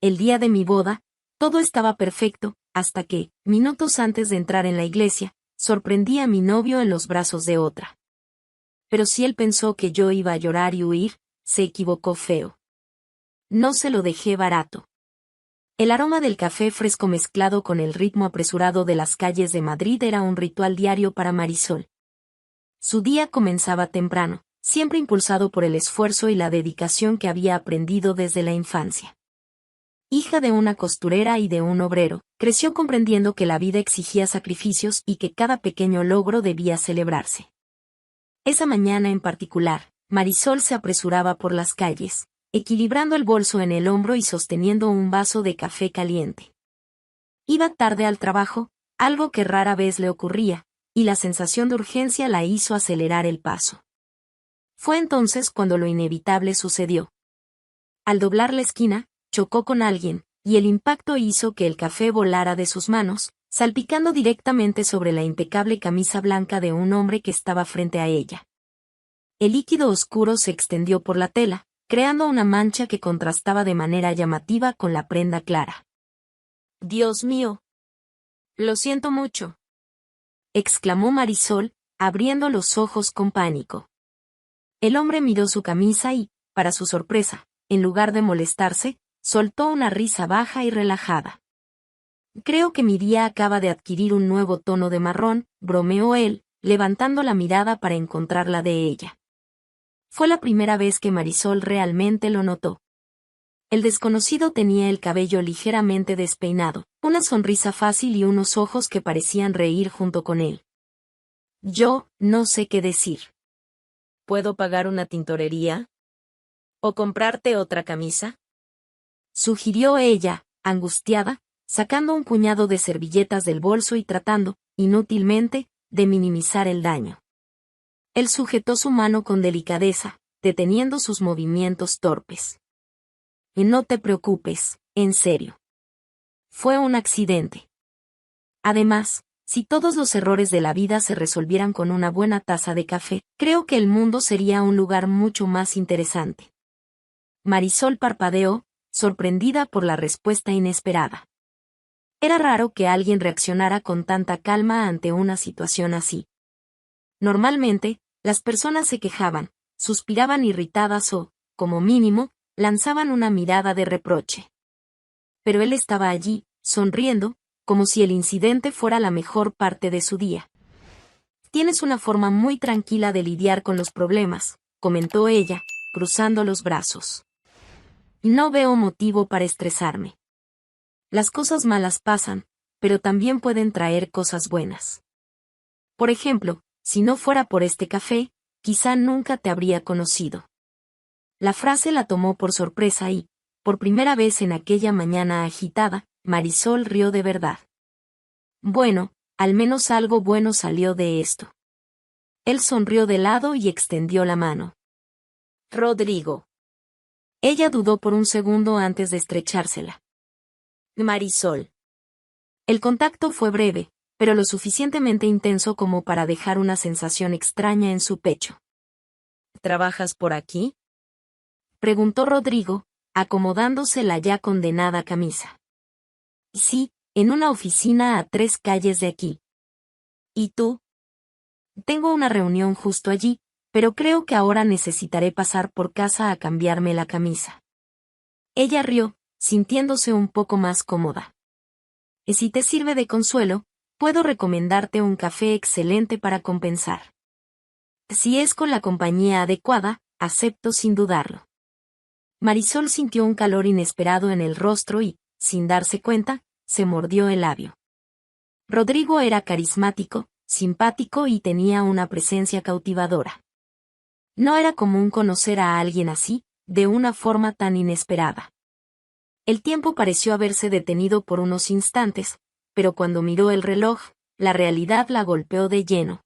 el día de mi boda, todo estaba perfecto, hasta que, minutos antes de entrar en la iglesia, sorprendí a mi novio en los brazos de otra. Pero si él pensó que yo iba a llorar y huir, se equivocó feo. No se lo dejé barato. El aroma del café fresco mezclado con el ritmo apresurado de las calles de Madrid era un ritual diario para Marisol. Su día comenzaba temprano, siempre impulsado por el esfuerzo y la dedicación que había aprendido desde la infancia. Hija de una costurera y de un obrero, creció comprendiendo que la vida exigía sacrificios y que cada pequeño logro debía celebrarse. Esa mañana en particular, Marisol se apresuraba por las calles, equilibrando el bolso en el hombro y sosteniendo un vaso de café caliente. Iba tarde al trabajo, algo que rara vez le ocurría, y la sensación de urgencia la hizo acelerar el paso. Fue entonces cuando lo inevitable sucedió. Al doblar la esquina, chocó con alguien, y el impacto hizo que el café volara de sus manos, salpicando directamente sobre la impecable camisa blanca de un hombre que estaba frente a ella. El líquido oscuro se extendió por la tela, creando una mancha que contrastaba de manera llamativa con la prenda clara. «Dios mío. Lo siento mucho», exclamó Marisol, abriendo los ojos con pánico. El hombre miró su camisa y, para su sorpresa, en lugar de molestarse, soltó una risa baja y relajada. «Creo que mi día acaba de adquirir un nuevo tono de marrón», bromeó él, levantando la mirada para encontrarla de ella. Fue la primera vez que Marisol realmente lo notó. El desconocido tenía el cabello ligeramente despeinado, una sonrisa fácil y unos ojos que parecían reír junto con él. «Yo no sé qué decir. ¿Puedo pagar una tintorería? ¿O comprarte otra camisa?», sugirió ella, angustiada, sacando un puñado de servilletas del bolso y tratando, inútilmente, de minimizar el daño. Él sujetó su mano con delicadeza, deteniendo sus movimientos torpes. «Y no te preocupes, en serio. Fue un accidente. Además, si todos los errores de la vida se resolvieran con una buena taza de café, creo que el mundo sería un lugar mucho más interesante». Marisol parpadeó, sorprendida por la respuesta inesperada. Era raro que alguien reaccionara con tanta calma ante una situación así. Normalmente, las personas se quejaban, suspiraban irritadas o, como mínimo, lanzaban una mirada de reproche. Pero él estaba allí, sonriendo, como si el incidente fuera la mejor parte de su día. «Tienes una forma muy tranquila de lidiar con los problemas», comentó ella, cruzando los brazos. «No veo motivo para estresarme. Las cosas malas pasan, pero también pueden traer cosas buenas. Por ejemplo, si no fuera por este café, quizá nunca te habría conocido». La frase la tomó por sorpresa y, por primera vez en aquella mañana agitada, Marisol rió de verdad. «Bueno, al menos algo bueno salió de esto». Él sonrió de lado y extendió la mano. «Rodrigo». Ella dudó por un segundo antes de estrechársela. «Marisol». El contacto fue breve, pero lo suficientemente intenso como para dejar una sensación extraña en su pecho. «¿Trabajas por aquí?», preguntó Rodrigo, acomodándose la ya condenada camisa. «Sí, en una oficina a 3 calles de aquí». «¿Y tú?». «Tengo una reunión justo allí, pero creo que ahora necesitaré pasar por casa a cambiarme la camisa». Ella rió, sintiéndose un poco más cómoda. «Y si te sirve de consuelo, puedo recomendarte un café excelente para compensar. Si es con la compañía adecuada, acepto sin dudarlo». Marisol sintió un calor inesperado en el rostro y, sin darse cuenta, se mordió el labio. Rodrigo era carismático, simpático y tenía una presencia cautivadora. No era común conocer a alguien así, de una forma tan inesperada. El tiempo pareció haberse detenido por unos instantes, pero cuando miró el reloj, la realidad la golpeó de lleno.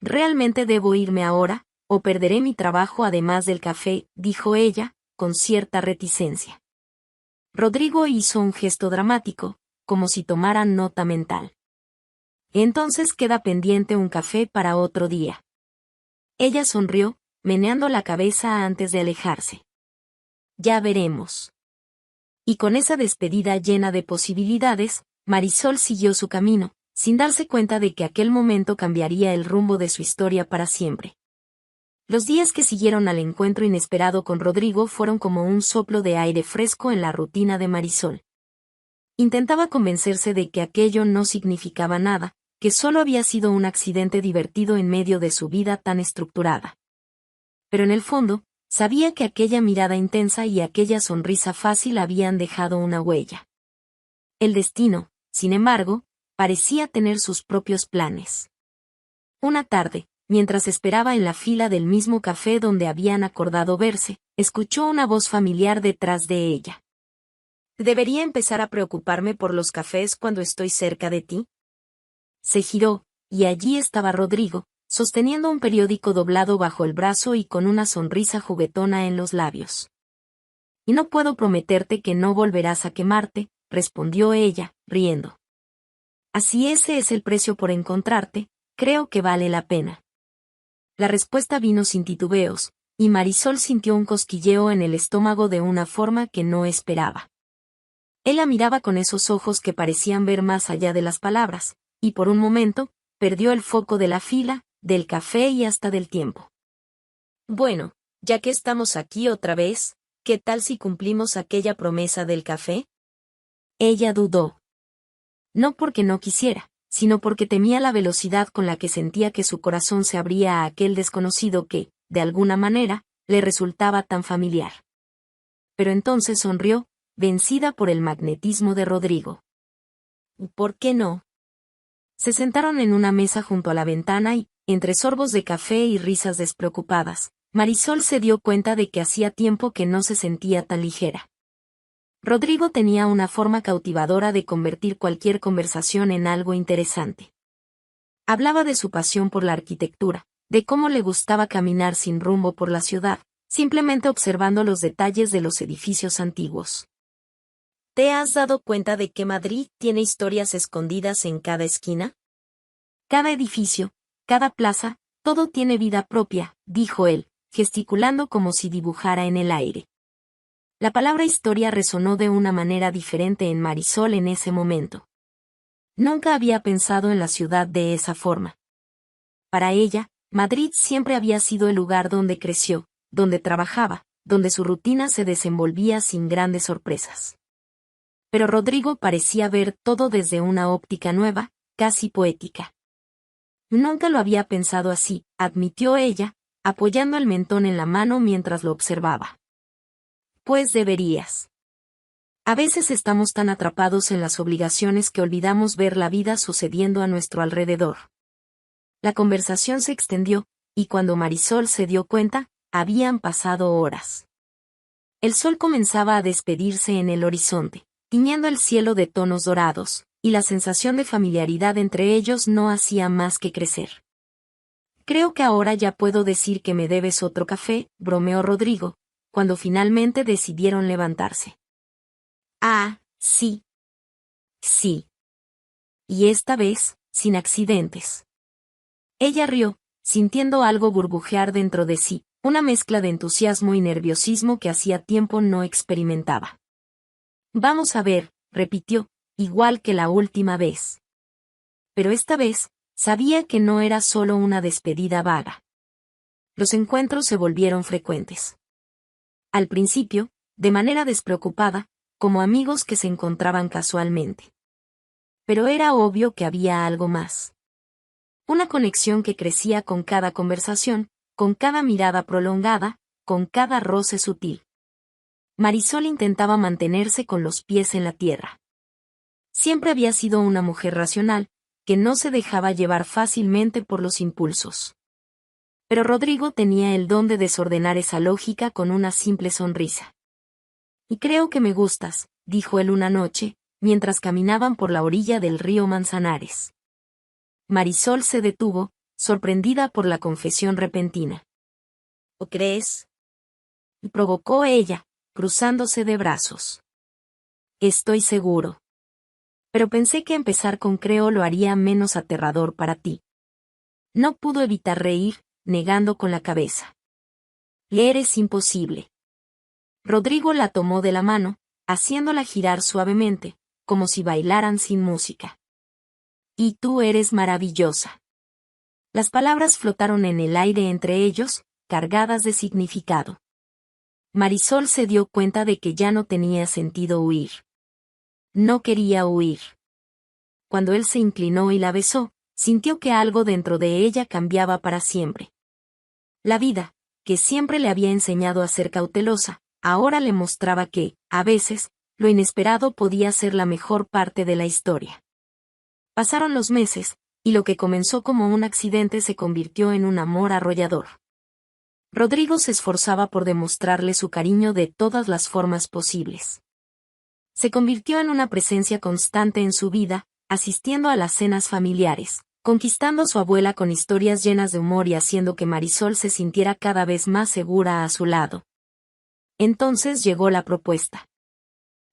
«¿Realmente debo irme ahora, o perderé mi trabajo además del café?», dijo ella, con cierta reticencia. Rodrigo hizo un gesto dramático, como si tomara nota mental. «Entonces queda pendiente un café para otro día». Ella sonrió, meneando la cabeza antes de alejarse. «Ya veremos». Y con esa despedida llena de posibilidades, Marisol siguió su camino, sin darse cuenta de que aquel momento cambiaría el rumbo de su historia para siempre. Los días que siguieron al encuentro inesperado con Rodrigo fueron como un soplo de aire fresco en la rutina de Marisol. Intentaba convencerse de que aquello no significaba nada, que solo había sido un accidente divertido en medio de su vida tan estructurada. Pero en el fondo, sabía que aquella mirada intensa y aquella sonrisa fácil habían dejado una huella. El destino, sin embargo, parecía tener sus propios planes. Una tarde, mientras esperaba en la fila del mismo café donde habían acordado verse, escuchó una voz familiar detrás de ella. ¿Debería empezar a preocuparme por los cafés cuando estoy cerca de ti? Se giró, y allí estaba Rodrigo, sosteniendo un periódico doblado bajo el brazo y con una sonrisa juguetona en los labios. Y no puedo prometerte que no volverás a quemarte, respondió ella, riendo. Así ese es el precio por encontrarte, creo que vale la pena. La respuesta vino sin titubeos, y Marisol sintió un cosquilleo en el estómago de una forma que no esperaba. Él la miraba con esos ojos que parecían ver más allá de las palabras, y por un momento, perdió el foco de la fila, del café y hasta del tiempo. Bueno, ya que estamos aquí otra vez, ¿qué tal si cumplimos aquella promesa del café? Ella dudó. No porque no quisiera, sino porque temía la velocidad con la que sentía que su corazón se abría a aquel desconocido que, de alguna manera, le resultaba tan familiar. Pero entonces sonrió, vencida por el magnetismo de Rodrigo. ¿Por qué no? Se sentaron en una mesa junto a la ventana y, entre sorbos de café y risas despreocupadas, Marisol se dio cuenta de que hacía tiempo que no se sentía tan ligera. Rodrigo tenía una forma cautivadora de convertir cualquier conversación en algo interesante. Hablaba de su pasión por la arquitectura, de cómo le gustaba caminar sin rumbo por la ciudad, simplemente observando los detalles de los edificios antiguos. ¿Te has dado cuenta de que Madrid tiene historias escondidas en cada esquina? Cada edificio, cada plaza, todo tiene vida propia, dijo él, gesticulando como si dibujara en el aire. La palabra historia resonó de una manera diferente en Marisol en ese momento. Nunca había pensado en la ciudad de esa forma. Para ella, Madrid siempre había sido el lugar donde creció, donde trabajaba, donde su rutina se desenvolvía sin grandes sorpresas. Pero Rodrigo parecía ver todo desde una óptica nueva, casi poética. Nunca lo había pensado así, admitió ella, apoyando el mentón en la mano mientras lo observaba. Pues deberías. A veces estamos tan atrapados en las obligaciones que olvidamos ver la vida sucediendo a nuestro alrededor. La conversación se extendió, y cuando Marisol se dio cuenta, habían pasado horas. El sol comenzaba a despedirse en el horizonte, tiñendo el cielo de tonos dorados, y la sensación de familiaridad entre ellos no hacía más que crecer. Creo que ahora ya puedo decir que me debes otro café, bromeó Rodrigo, cuando finalmente decidieron levantarse. Ah, sí. Sí. Y esta vez, sin accidentes. Ella rió, sintiendo algo burbujear dentro de sí, una mezcla de entusiasmo y nerviosismo que hacía tiempo no experimentaba. Vamos a ver, repitió, igual que la última vez. Pero esta vez, sabía que no era solo una despedida vaga. Los encuentros se volvieron frecuentes. Al principio, de manera despreocupada, como amigos que se encontraban casualmente. Pero era obvio que había algo más. Una conexión que crecía con cada conversación, con cada mirada prolongada, con cada roce sutil. Marisol intentaba mantenerse con los pies en la tierra. Siempre había sido una mujer racional, que no se dejaba llevar fácilmente por los impulsos. Pero Rodrigo tenía el don de desordenar esa lógica con una simple sonrisa. Y creo que me gustas, dijo él una noche, mientras caminaban por la orilla del río Manzanares. Marisol se detuvo, sorprendida por la confesión repentina. ¿O crees? Y provocó ella, cruzándose de brazos. Estoy seguro. Pero pensé que empezar con creo lo haría menos aterrador para ti. No pudo evitar reír, negando con la cabeza. Le eres imposible. Rodrigo la tomó de la mano, haciéndola girar suavemente, como si bailaran sin música. Y tú eres maravillosa. Las palabras flotaron en el aire entre ellos, cargadas de significado. Marisol se dio cuenta de que ya no tenía sentido huir. No quería huir. Cuando él se inclinó y la besó, sintió que algo dentro de ella cambiaba para siempre. La vida, que siempre le había enseñado a ser cautelosa, ahora le mostraba que, a veces, lo inesperado podía ser la mejor parte de la historia. Pasaron los meses, y lo que comenzó como un accidente se convirtió en un amor arrollador. Rodrigo se esforzaba por demostrarle su cariño de todas las formas posibles. Se convirtió en una presencia constante en su vida, asistiendo a las cenas familiares, conquistando a su abuela con historias llenas de humor y haciendo que Marisol se sintiera cada vez más segura a su lado. Entonces llegó la propuesta.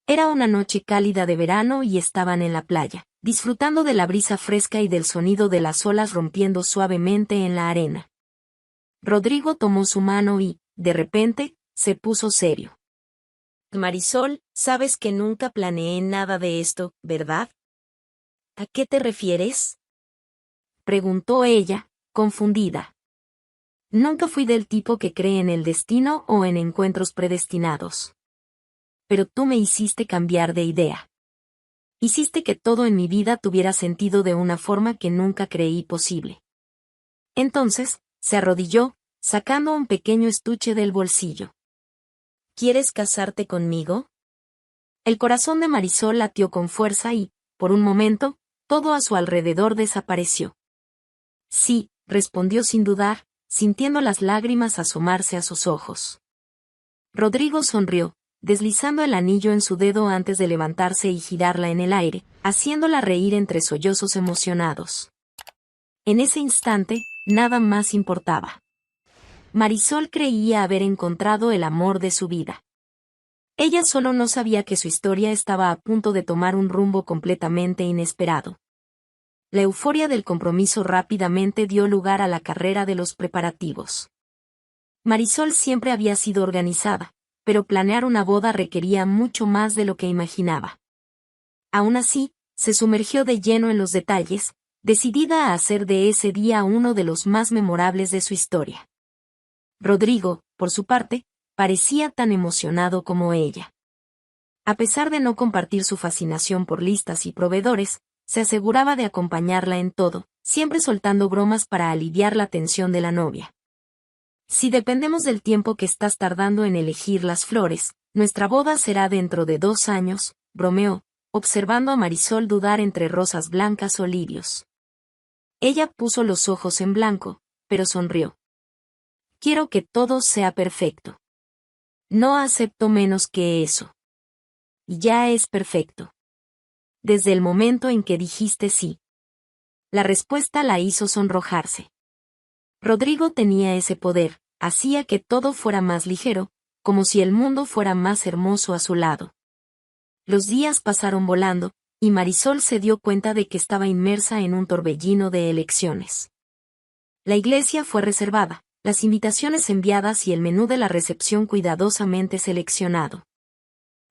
Era una noche cálida de verano y estaban en la playa, disfrutando de la brisa fresca y del sonido de las olas rompiendo suavemente en la arena. Rodrigo tomó su mano y, de repente, se puso serio. Marisol, sabes que nunca planeé nada de esto, ¿verdad? ¿A qué te refieres? Preguntó ella, confundida. Nunca fui del tipo que cree en el destino o en encuentros predestinados. Pero tú me hiciste cambiar de idea. Hiciste que todo en mi vida tuviera sentido de una forma que nunca creí posible. Entonces, se arrodilló, sacando un pequeño estuche del bolsillo. ¿Quieres casarte conmigo? El corazón de Marisol latió con fuerza y, por un momento, todo a su alrededor desapareció. Sí, respondió sin dudar, sintiendo las lágrimas asomarse a sus ojos. Rodrigo sonrió, deslizando el anillo en su dedo antes de levantarse y girarla en el aire, haciéndola reír entre sollozos emocionados. En ese instante, nada más importaba. Marisol creía haber encontrado el amor de su vida. Ella solo no sabía que su historia estaba a punto de tomar un rumbo completamente inesperado. La euforia del compromiso rápidamente dio lugar a la carrera de los preparativos. Marisol siempre había sido organizada, pero planear una boda requería mucho más de lo que imaginaba. Aún así, se sumergió de lleno en los detalles, decidida a hacer de ese día uno de los más memorables de su historia. Rodrigo, por su parte, parecía tan emocionado como ella. A pesar de no compartir su fascinación por listas y proveedores, se aseguraba de acompañarla en todo, siempre soltando bromas para aliviar la tensión de la novia. Si dependemos del tiempo que estás tardando en elegir las flores, nuestra boda será dentro de 2 años, bromeó, observando a Marisol dudar entre rosas blancas o lirios. Ella puso los ojos en blanco, pero sonrió. Quiero que todo sea perfecto. No acepto menos que eso. Y ya es perfecto. Desde el momento en que dijiste sí. La respuesta la hizo sonrojarse. Rodrigo tenía ese poder, hacía que todo fuera más ligero, como si el mundo fuera más hermoso a su lado. Los días pasaron volando, y Marisol se dio cuenta de que estaba inmersa en un torbellino de elecciones. La iglesia fue reservada, las invitaciones enviadas y el menú de la recepción cuidadosamente seleccionado.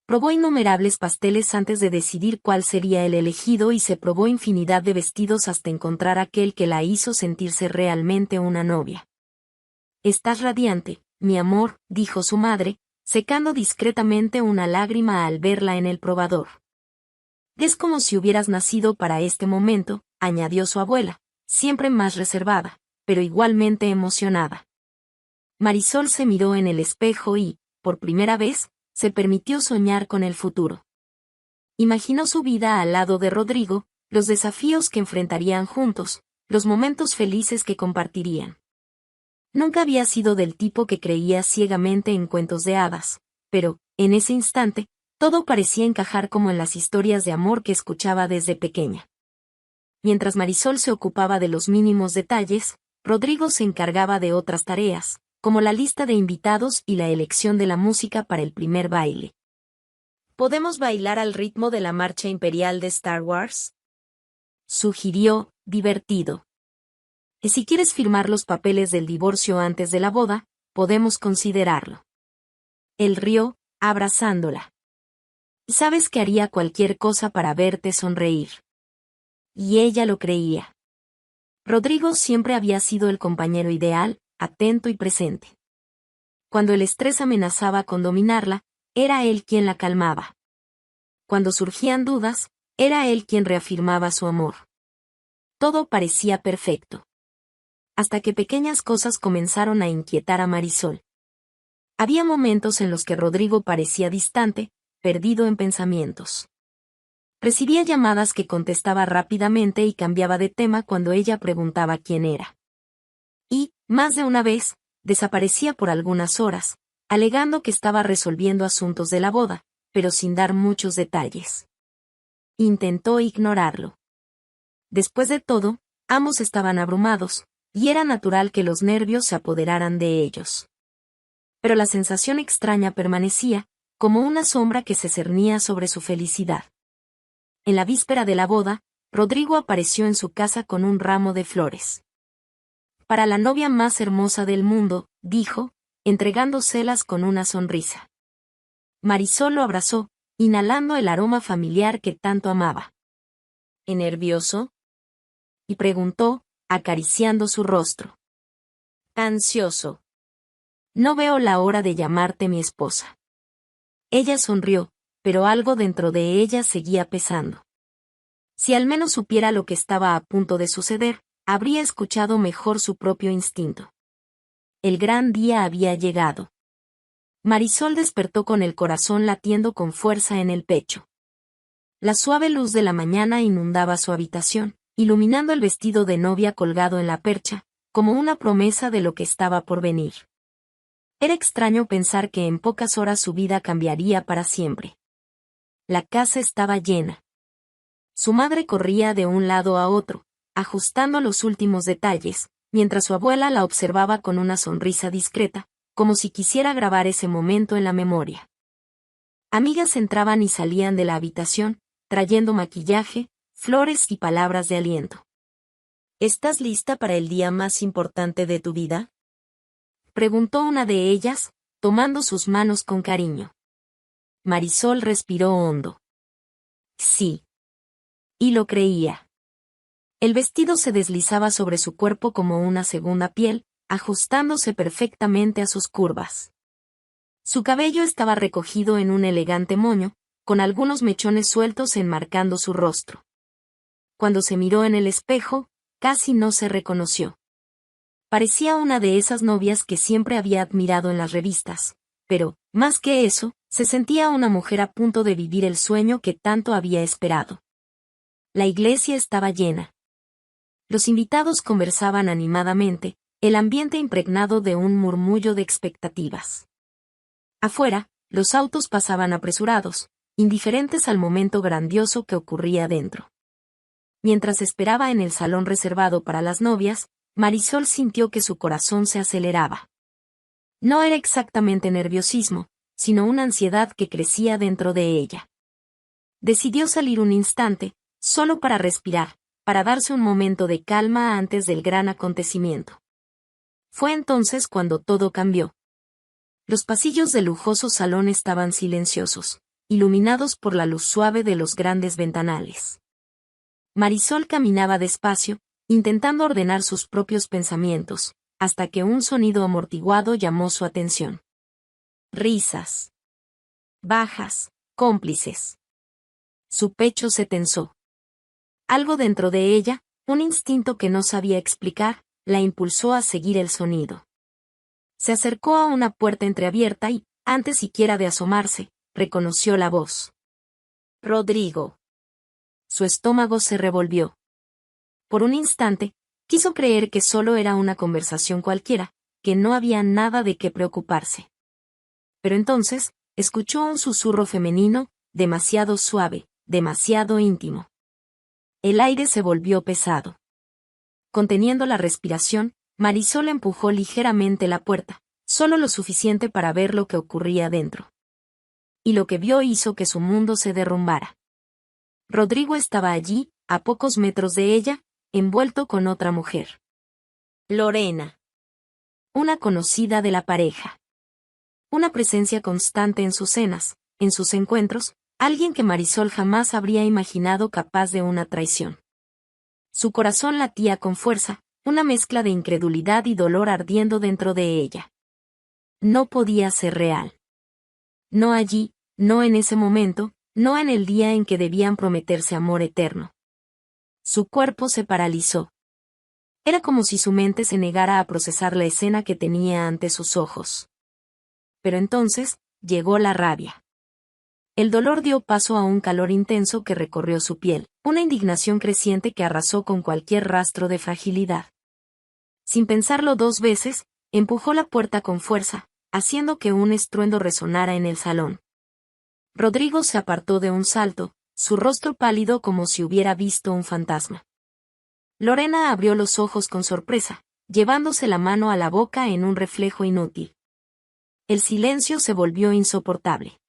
Probó innumerables pasteles antes de decidir cuál sería el elegido y se probó infinidad de vestidos hasta encontrar aquel que la hizo sentirse realmente una novia. «Estás radiante, mi amor», dijo su madre, secando discretamente una lágrima al verla en el probador. «Es como si hubieras nacido para este momento», añadió su abuela, siempre más reservada, pero igualmente emocionada. Marisol se miró en el espejo y, por primera vez, se permitió soñar con el futuro. Imaginó su vida al lado de Rodrigo, los desafíos que enfrentarían juntos, los momentos felices que compartirían. Nunca había sido del tipo que creía ciegamente en cuentos de hadas, pero, en ese instante, todo parecía encajar como en las historias de amor que escuchaba desde pequeña. Mientras Marisol se ocupaba de los mínimos detalles, Rodrigo se encargaba de otras tareas, como la lista de invitados y la elección de la música para el primer baile. ¿Podemos bailar al ritmo de la marcha imperial de Star Wars?, sugirió, divertido. Y si quieres firmar los papeles del divorcio antes de la boda, podemos considerarlo. Él rió, abrazándola. Sabes que haría cualquier cosa para verte sonreír. Y ella lo creía. Rodrigo siempre había sido el compañero ideal, atento y presente. Cuando el estrés amenazaba con dominarla, era él quien la calmaba. Cuando surgían dudas, era él quien reafirmaba su amor. Todo parecía perfecto. Hasta que pequeñas cosas comenzaron a inquietar a Marisol. Había momentos en los que Rodrigo parecía distante, perdido en pensamientos. Recibía llamadas que contestaba rápidamente y cambiaba de tema cuando ella preguntaba quién era. Y, más de una vez, desaparecía por algunas horas, alegando que estaba resolviendo asuntos de la boda, pero sin dar muchos detalles. Intentó ignorarlo. Después de todo, ambos estaban abrumados, y era natural que los nervios se apoderaran de ellos. Pero la sensación extraña permanecía, como una sombra que se cernía sobre su felicidad. En la víspera de la boda, Rodrigo apareció en su casa con un ramo de flores. Para la novia más hermosa del mundo, dijo, entregándoselas con una sonrisa. Marisol lo abrazó, inhalando el aroma familiar que tanto amaba. ¿Nervioso? Y preguntó, acariciando su rostro. Ansioso. No veo la hora de llamarte mi esposa. Ella sonrió, pero algo dentro de ella seguía pesando. Si al menos supiera lo que estaba a punto de suceder, habría escuchado mejor su propio instinto. El gran día había llegado. Marisol despertó con el corazón latiendo con fuerza en el pecho. La suave luz de la mañana inundaba su habitación, iluminando el vestido de novia colgado en la percha, como una promesa de lo que estaba por venir. Era extraño pensar que en pocas horas su vida cambiaría para siempre. La casa estaba llena. Su madre corría de un lado a otro, ajustando los últimos detalles, mientras su abuela la observaba con una sonrisa discreta, como si quisiera grabar ese momento en la memoria. Amigas entraban y salían de la habitación, trayendo maquillaje, flores y palabras de aliento. ¿Estás lista para el día más importante de tu vida?, preguntó una de ellas, tomando sus manos con cariño. Marisol respiró hondo. Sí. Y lo creía. El vestido se deslizaba sobre su cuerpo como una segunda piel, ajustándose perfectamente a sus curvas. Su cabello estaba recogido en un elegante moño, con algunos mechones sueltos enmarcando su rostro. Cuando se miró en el espejo, casi no se reconoció. Parecía una de esas novias que siempre había admirado en las revistas, pero, más que eso, se sentía una mujer a punto de vivir el sueño que tanto había esperado. La iglesia estaba llena. Los invitados conversaban animadamente, el ambiente impregnado de un murmullo de expectativas. Afuera, los autos pasaban apresurados, indiferentes al momento grandioso que ocurría dentro. Mientras esperaba en el salón reservado para las novias, Marisol sintió que su corazón se aceleraba. No era exactamente nerviosismo, sino una ansiedad que crecía dentro de ella. Decidió salir un instante, solo para respirar, para darse un momento de calma antes del gran acontecimiento. Fue entonces cuando todo cambió. Los pasillos del lujoso salón estaban silenciosos, iluminados por la luz suave de los grandes ventanales. Marisol caminaba despacio, intentando ordenar sus propios pensamientos, hasta que un sonido amortiguado llamó su atención. Risas. Bajas, cómplices. Su pecho se tensó. Algo dentro de ella, un instinto que no sabía explicar, la impulsó a seguir el sonido. Se acercó a una puerta entreabierta y, antes siquiera de asomarse, reconoció la voz. Rodrigo. Su estómago se revolvió. Por un instante, quiso creer que solo era una conversación cualquiera, que no había nada de qué preocuparse. Pero entonces, escuchó un susurro femenino, demasiado suave, demasiado íntimo. El aire se volvió pesado. Conteniendo la respiración, Marisol empujó ligeramente la puerta, solo lo suficiente para ver lo que ocurría dentro. Y lo que vio hizo que su mundo se derrumbara. Rodrigo estaba allí, a pocos metros de ella, envuelto con otra mujer. Lorena. Una conocida de la pareja. Una presencia constante en sus cenas, en sus encuentros, Alguien que Marisol jamás habría imaginado capaz de una traición. Su corazón latía con fuerza, una mezcla de incredulidad y dolor ardiendo dentro de ella. No podía ser real. No allí, no en ese momento, no en el día en que debían prometerse amor eterno. Su cuerpo se paralizó. Era como si su mente se negara a procesar la escena que tenía ante sus ojos. Pero entonces, llegó la rabia. El dolor dio paso a un calor intenso que recorrió su piel, una indignación creciente que arrasó con cualquier rastro de fragilidad. Sin pensarlo dos veces, empujó la puerta con fuerza, haciendo que un estruendo resonara en el salón. Rodrigo se apartó de un salto, su rostro pálido como si hubiera visto un fantasma. Lorena abrió los ojos con sorpresa, llevándose la mano a la boca en un reflejo inútil. El silencio se volvió insoportable.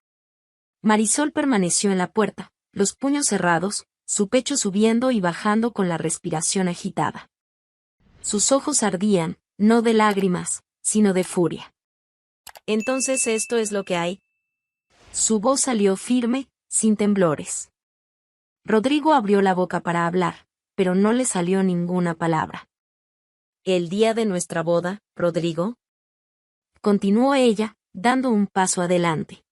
Marisol permaneció en la puerta, los puños cerrados, su pecho subiendo y bajando con la respiración agitada. Sus ojos ardían, no de lágrimas, sino de furia. Entonces esto es lo que hay. Su voz salió firme, sin temblores. Rodrigo abrió la boca para hablar, pero no le salió ninguna palabra. ¿El día de nuestra boda, Rodrigo? Continuó ella, dando un paso adelante.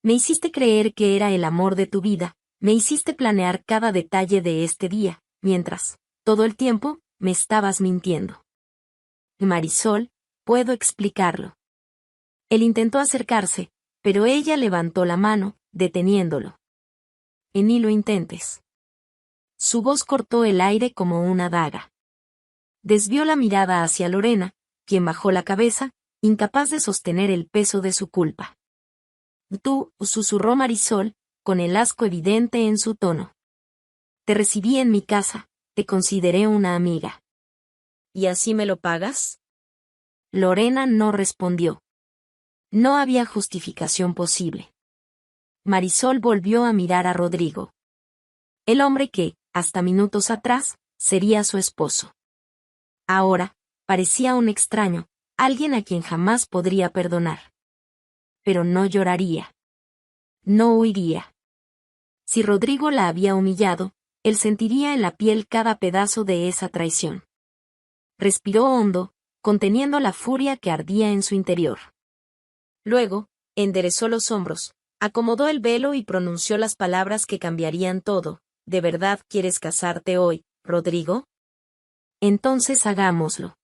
Me hiciste creer que era el amor de tu vida, me hiciste planear cada detalle de este día, mientras, todo el tiempo, me estabas mintiendo. Marisol, puedo explicarlo. Él intentó acercarse, pero ella levantó la mano, deteniéndolo. Ni lo intentes. Su voz cortó el aire como una daga. Desvió la mirada hacia Lorena, quien bajó la cabeza, incapaz de sostener el peso de su culpa. Tú, susurró Marisol, con el asco evidente en su tono. Te recibí en mi casa, te consideré una amiga. ¿Y así me lo pagas? Lorena no respondió. No había justificación posible. Marisol volvió a mirar a Rodrigo. El hombre que, hasta minutos atrás, sería su esposo. Ahora, parecía un extraño, alguien a quien jamás podría perdonar. Pero no lloraría. No huiría. Si Rodrigo la había humillado, él sentiría en la piel cada pedazo de esa traición. Respiró hondo, conteniendo la furia que ardía en su interior. Luego, enderezó los hombros, acomodó el velo y pronunció las palabras que cambiarían todo. ¿De verdad quieres casarte hoy, Rodrigo? Entonces hagámoslo.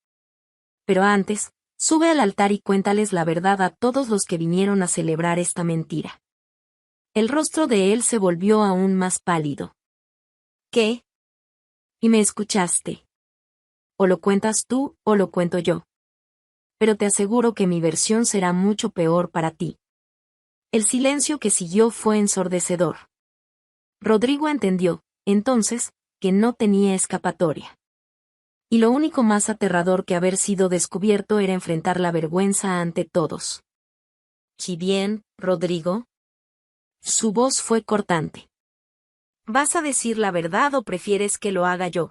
Pero antes, sube al altar y cuéntales la verdad a todos los que vinieron a celebrar esta mentira. El rostro de él se volvió aún más pálido. ¿Qué? Y me escuchaste. O lo cuentas tú, o lo cuento yo. Pero te aseguro que mi versión será mucho peor para ti. El silencio que siguió fue ensordecedor. Rodrigo entendió, entonces, que no tenía escapatoria. Y lo único más aterrador que haber sido descubierto era enfrentar la vergüenza ante todos. ¿Y bien, Rodrigo? Su voz fue cortante. ¿Vas a decir la verdad o prefieres que lo haga yo?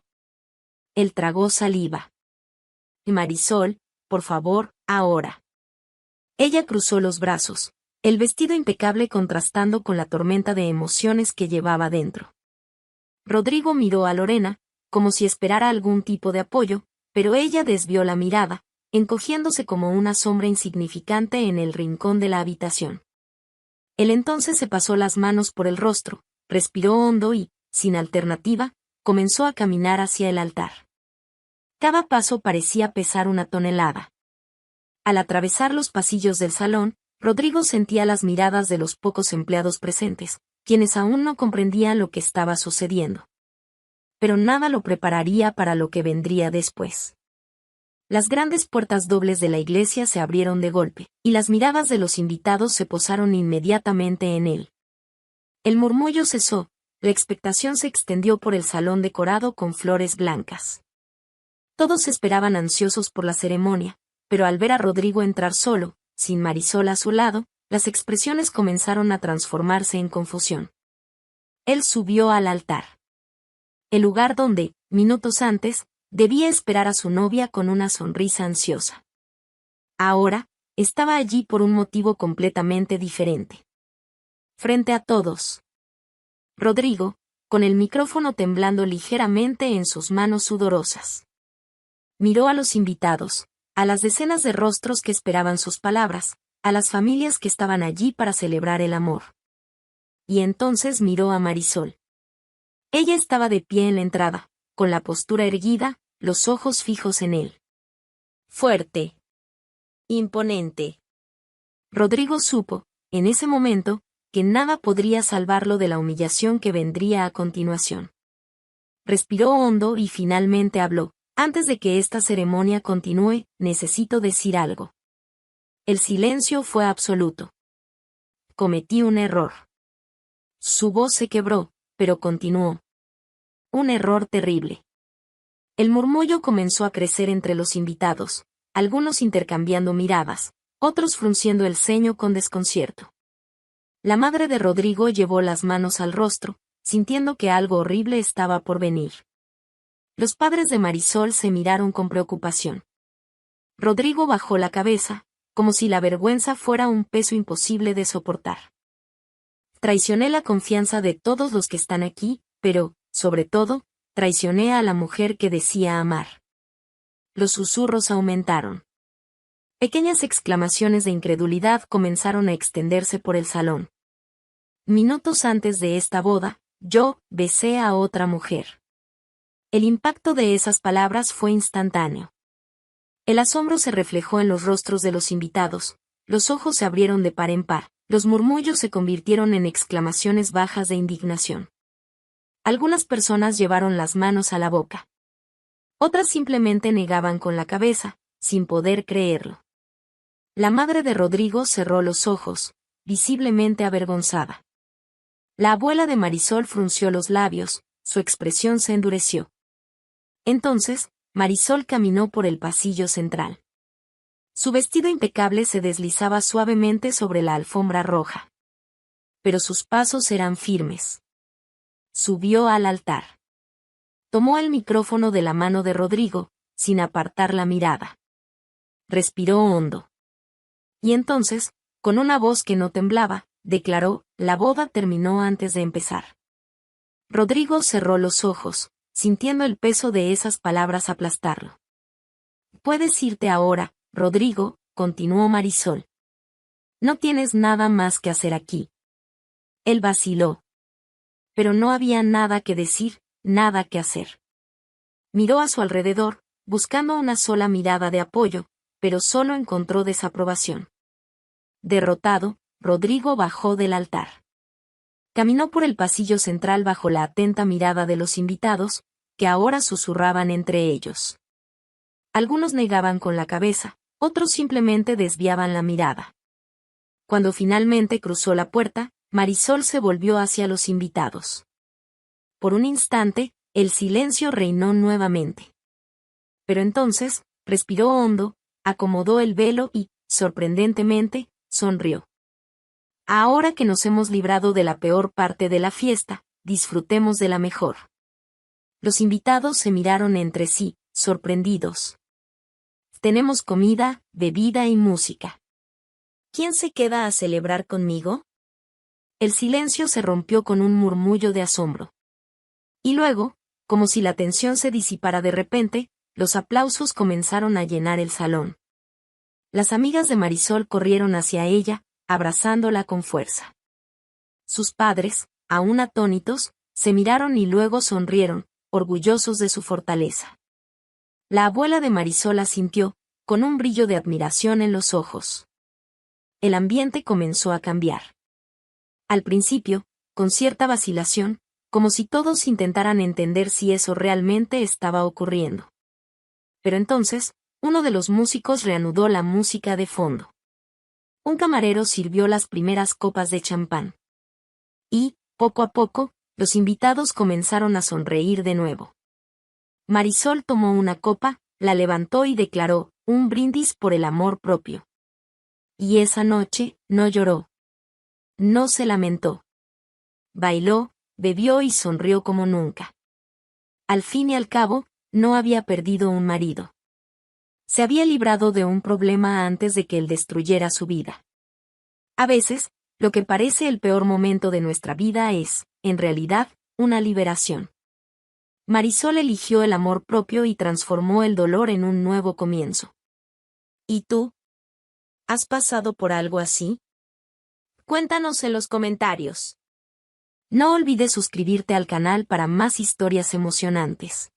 Él tragó saliva. Marisol, por favor, ahora. Ella cruzó los brazos, el vestido impecable contrastando con la tormenta de emociones que llevaba dentro. Rodrigo miró a Lorena, como si esperara algún tipo de apoyo, pero ella desvió la mirada, encogiéndose como una sombra insignificante en el rincón de la habitación. Él entonces se pasó las manos por el rostro, respiró hondo y, sin alternativa, comenzó a caminar hacia el altar. Cada paso parecía pesar una tonelada. Al atravesar los pasillos del salón, Rodrigo sentía las miradas de los pocos empleados presentes, quienes aún no comprendían lo que estaba sucediendo. Pero nada lo prepararía para lo que vendría después. Las grandes puertas dobles de la iglesia se abrieron de golpe, y las miradas de los invitados se posaron inmediatamente en él. El murmullo cesó, la expectación se extendió por el salón decorado con flores blancas. Todos esperaban ansiosos por la ceremonia, pero al ver a Rodrigo entrar solo, sin Marisol a su lado, las expresiones comenzaron a transformarse en confusión. Él subió al altar. El lugar donde, minutos antes, debía esperar a su novia con una sonrisa ansiosa. Ahora, estaba allí por un motivo completamente diferente. frente a todos. Rodrigo, con el micrófono temblando ligeramente en sus manos sudorosas. Miró a los invitados, a las decenas de rostros que esperaban sus palabras, a las familias que estaban allí para celebrar el amor. Y entonces miró a Marisol. Ella estaba de pie en la entrada, con la postura erguida, los ojos fijos en él. Fuerte. Imponente. Rodrigo supo, en ese momento, que nada podría salvarlo de la humillación que vendría a continuación. Respiró hondo y finalmente habló. Antes de que esta ceremonia continúe, necesito decir algo. El silencio fue absoluto. Cometí un error. Su voz se quebró, pero continuó. Un error terrible. El murmullo comenzó a crecer entre los invitados, algunos intercambiando miradas, otros frunciendo el ceño con desconcierto. La madre de Rodrigo llevó las manos al rostro, sintiendo que algo horrible estaba por venir. Los padres de Marisol se miraron con preocupación. Rodrigo bajó la cabeza, como si la vergüenza fuera un peso imposible de soportar. Traicioné la confianza de todos los que están aquí, pero, sobre todo, traicioné a la mujer que decía amar. Los susurros aumentaron. Pequeñas exclamaciones de incredulidad comenzaron a extenderse por el salón. Minutos antes de esta boda, yo besé a otra mujer. El impacto de esas palabras fue instantáneo. El asombro se reflejó en los rostros de los invitados, los ojos se abrieron de par en par, los murmullos se convirtieron en exclamaciones bajas de indignación. Algunas personas llevaron las manos a la boca. Otras simplemente negaban con la cabeza, sin poder creerlo. La madre de Rodrigo cerró los ojos, visiblemente avergonzada. La abuela de Marisol frunció los labios, su expresión se endureció. Entonces, Marisol caminó por el pasillo central. Su vestido impecable se deslizaba suavemente sobre la alfombra roja. Pero sus pasos eran firmes. Subió al altar. Tomó el micrófono de la mano de Rodrigo, sin apartar la mirada. Respiró hondo. Y entonces, con una voz que no temblaba, declaró, la boda terminó antes de empezar. Rodrigo cerró los ojos, sintiendo el peso de esas palabras aplastarlo. Puedes irte ahora, Rodrigo, continuó Marisol. No tienes nada más que hacer aquí. Él vaciló. Pero no había nada que decir, nada que hacer. Miró a su alrededor, buscando una sola mirada de apoyo, pero solo encontró desaprobación. Derrotado, Rodrigo bajó del altar. Caminó por el pasillo central bajo la atenta mirada de los invitados, que ahora susurraban entre ellos. Algunos negaban con la cabeza, otros simplemente desviaban la mirada. Cuando finalmente cruzó la puerta, Marisol se volvió hacia los invitados. Por un instante, el silencio reinó nuevamente. Pero entonces, respiró hondo, acomodó el velo y, sorprendentemente, sonrió. Ahora que nos hemos librado de la peor parte de la fiesta, disfrutemos de la mejor. Los invitados se miraron entre sí, sorprendidos. Tenemos comida, bebida y música. ¿Quién se queda a celebrar conmigo? El silencio se rompió con un murmullo de asombro. Y luego, como si la tensión se disipara de repente, los aplausos comenzaron a llenar el salón. Las amigas de Marisol corrieron hacia ella, abrazándola con fuerza. Sus padres, aún atónitos, se miraron y luego sonrieron, orgullosos de su fortaleza. La abuela de Marisol asintió, con un brillo de admiración en los ojos. El ambiente comenzó a cambiar. Al principio, con cierta vacilación, como si todos intentaran entender si eso realmente estaba ocurriendo. Pero entonces, uno de los músicos reanudó la música de fondo. Un camarero sirvió las primeras copas de champán. Y, poco a poco, los invitados comenzaron a sonreír de nuevo. Marisol tomó una copa, la levantó y declaró, un brindis por el amor propio. Y esa noche, no lloró. No se lamentó. Bailó, bebió y sonrió como nunca. Al fin y al cabo, no había perdido un marido. Se había librado de un problema antes de que él destruyera su vida. A veces, Lo que parece el peor momento de nuestra vida es, en realidad, una liberación. Marisol eligió el amor propio y transformó el dolor en un nuevo comienzo. ¿Y tú? ¿Has pasado por algo así? Cuéntanos en los comentarios. No olvides suscribirte al canal para más historias emocionantes.